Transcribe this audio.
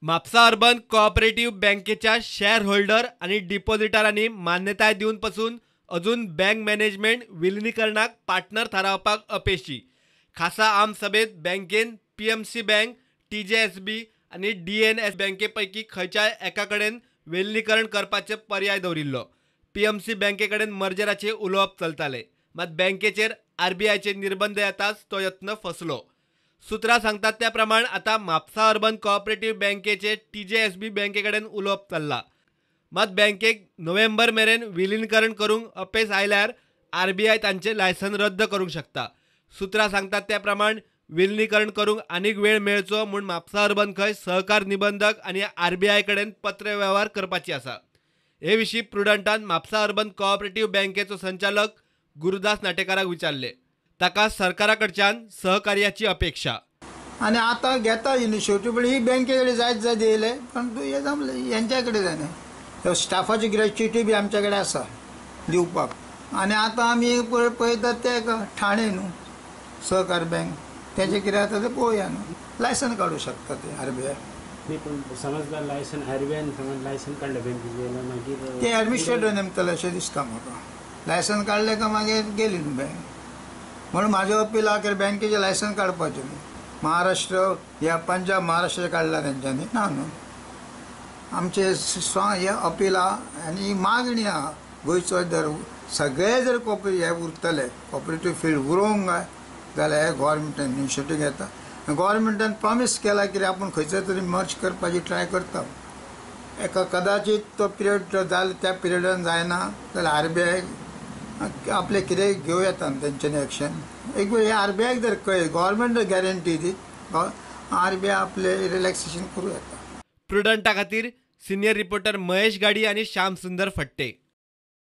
Mapusa urban cooperative बँकेच्या share holder आणि डिपॉझिटरांनी मान्यताय दिवनपासून अजून बँक मॅनेजमेंट विलिनीकरणाक पार्टनर थारावपाक अपेशी। खासा आम सभेत बँकेन पीएमसी बँक, टीजेएसबी आणि डीएनएस बँकेपैकी खंयच्याय एका कडेन विलिनीकरण करपाचे पर्याय दवरिल्लो। पीएमसी बँकेकडेन मर्जराचे उलोवप चलताले, मात बँकेचेर आरबीआयचे निर्बंध येताच तो यत्न फसलो। सुत्रां सांगतात त्या प्रमाण आता म्हापसा अर्बन कोऑपरेटिव्ह बँकेचे टीजेएसबी बँकेकडेन उलोवप चल्ला, मात बँकेक नोव्हेंबर मेरेन विलीनीकरण करूंक अपेस आयल्यार आरबीआय तांचे लायसन रद्द करूंक शकता। सुत्रां सांगतात त्या प्रमाण विलीनीकरण करूंक आनीक वेळ मेळचो म्हूण म्हापसा अर्बन खंय सहकार निबंधक आणि आरबीआय कडेन पत्र व्यवहार करपाची आसा। हे विशीं प्रुडंटान म्हापसा अर्बन कोऑपरेटिव्ह बँकेचो संचालक गुरुदास नाटेकाराक विचारले। ताका सरकारा कडच्यान सहकार्याची अपेक्षा। आणि आता घेता इनिशिएटिव्ह, पण ही बँकेकडे जायत दिले, पण हे जमले यांच्याकडे जाणे स्टाफाची ग्रॅच्युटी बी आमच्याकडे आसा दिवपाक। आणि आता आम्ही पळयतात ते ठाणे न्हू सहकार बँक, त्याचे कितें जाता ते पळोवया न्हू, लायसन काढू शकता ते आरबीआय। समज लायसन आरबीआयन समज लायसन काढलं बँकेचे मागीर ते ॲडमिनिस्ट्रेटर नेमतले अशें दिसता म्हाका। लायसन काढले का मागीर गेली न्हू बँक, म्हणून म्हाजें अपील आहा की बँकेचे लायसन काडपाचें न्हू। महाराष्ट्र या पंजाब महाराष्ट्र काढला तेंच्यांनी ना न्हू, आमचे हे अपील आहा आनी मागणी आहा गोंयचो जर सगळे जर हे उरतले कॉपरेटिव्ह फील्ड उरोवंक जाय जाल्यार हे गव्हर्मेंटान इनिशिएटीव्ह घेता। गव्हर्मेंटान प्रॉमीस केला की आपूण खंयचो तरी मर्ज करपाची ट्राय करता। एका कदाचित तो पिरियड जाले त्या पिरियडान जायना जाल्यार आरबीआय आपले कितें घेवं येता तेंच्यांनी एक्शन। एक वेळ आरबीआय जर कळ्ळें गव्हर्मेंट गॅरंटी दी आरबीआय आपले रिलॅक्सेशन करूं येता। प्रुडंटा खातीर सिनियर रिपोर्टर महेश गाडी आणि श्याम सुंदर फट्टे।